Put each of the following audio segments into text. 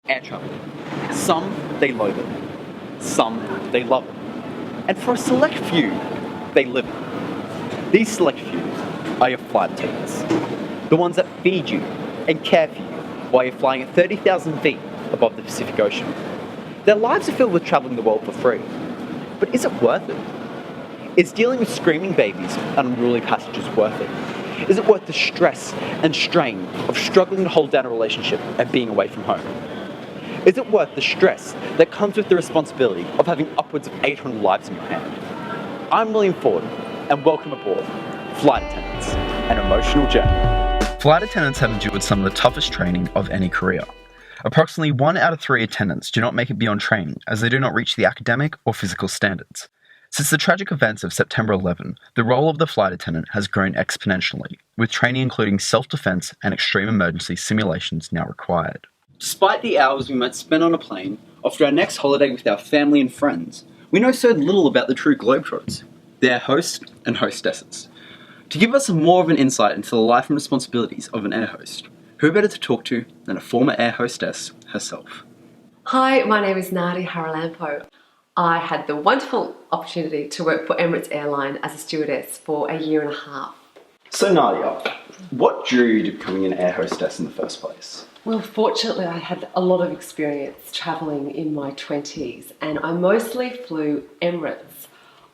Air travel. Some, they loathe it. Some, they love it. And for a select few, they live it. These select few are your flight attendants. The ones that feed you and care for you while you're flying at 30,000 feet above the Pacific Ocean. Their lives are filled with traveling the world for free. But is it worth it? Is dealing with screaming babies and unruly passengers worth it? Is it worth the stress and strain of struggling to hold down a relationship and being away from home? Is it worth the stress that comes with the responsibility of having upwards of 800 lives in your hand? I'm William Ford, and welcome aboard Flight Attendants, an emotional journey. Flight attendants have endured some of the toughest training of any career. Approximately 1 out of 3 attendants do not make it beyond training as they do not reach the academic or physical standards. Since the tragic events of September 11, the role of the flight attendant has grown exponentially, with training including self-defense and extreme emergency simulations now required. Despite the hours we might spend on a plane, after our next holiday with our family and friends, we know so little about the true Globetrotters, their hosts and hostesses. To give us more of an insight into the life and responsibilities of an air host, who better to talk to than a former air hostess herself? Hi, my name is Nadi Haralampo. I had the wonderful opportunity to work for Emirates Airline as a stewardess for a year and a half. So Nadia, what drew you to becoming an air hostess in the first place? Well, fortunately, I had a lot of experience travelling in my 20s, and I mostly flew Emirates.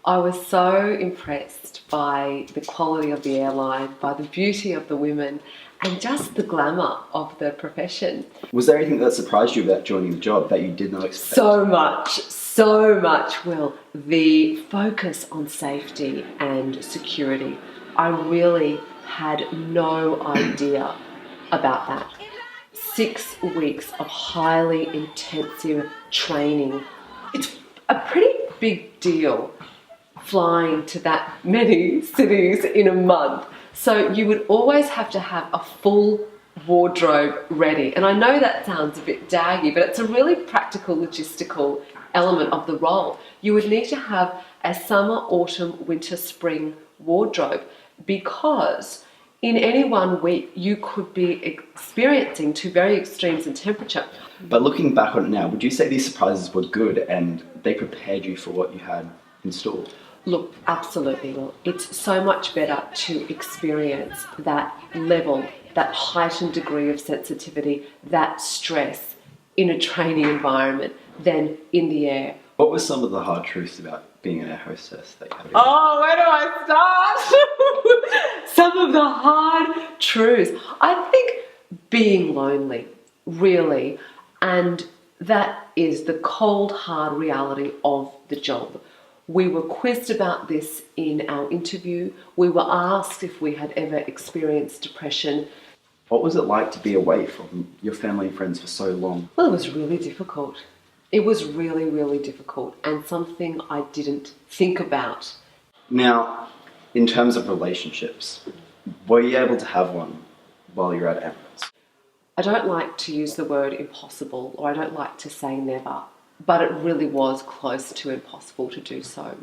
I was so impressed by the quality of the airline, by the beauty of the women, and just the glamour of the profession. Was there anything that surprised you about joining the job that you did not expect? So much, Will. The focus on safety and security. I really had no idea about that. 6 weeks of highly intensive training. It's a pretty big deal flying to that many cities in a month. So you would always have to have a full wardrobe ready. And I know that sounds a bit daggy, but it's a really practical, logistical element of the role. You would need to have a summer, autumn, winter, spring wardrobe because in any 1 week you could be experiencing two very extremes in temperature. But looking back on it now, would you say these surprises were good and they prepared you for what you had in store? Look, absolutely. Well, it's so much better to experience that level, that heightened degree of sensitivity, that stress in a training environment than in the air. What were some of the hard truths about being an air hostess that you had? Oh, where do I start? Some of the hard truths. I think being lonely, really, and that is the cold, hard reality of the job. We were quizzed about this in our interview. We were asked if we had ever experienced depression. What was it like to be away from your family and friends for so long? Well, it was really difficult. It was really, really difficult and something I didn't think about. Now, in terms of relationships, were you able to have one while you were at Emirates? I don't like to use the word impossible, or I don't like to say never, but it really was close to impossible to do so.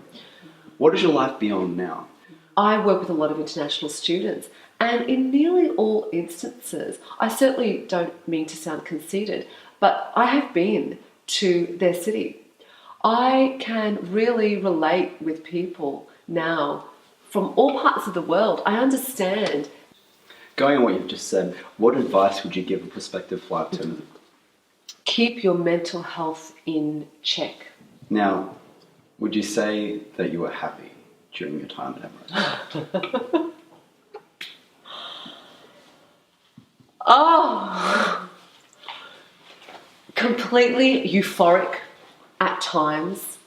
What is your life beyond now? I work with a lot of international students, and in nearly all instances, I certainly don't mean to sound conceited, but I have been to their city. I can really relate with people now from all parts of the world. I understand. Going on what you've just said, what advice would you give a prospective flight attendant? Keep your mental health in check. Now, would you say that you were happy during your time at Emirates? Oh, completely euphoric at times,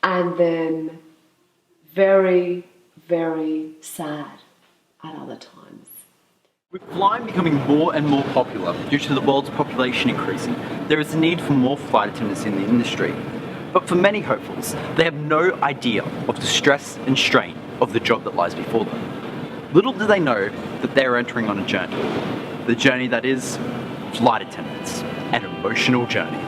and then very, very sad at other times. With flying becoming more and more popular due to the world's population increasing, there is a need for more flight attendants in the industry. But for many hopefuls, they have no idea of the stress and strain of the job that lies before them. Little do they know that they are entering on a journey. The journey that is flight attendants, an emotional journey.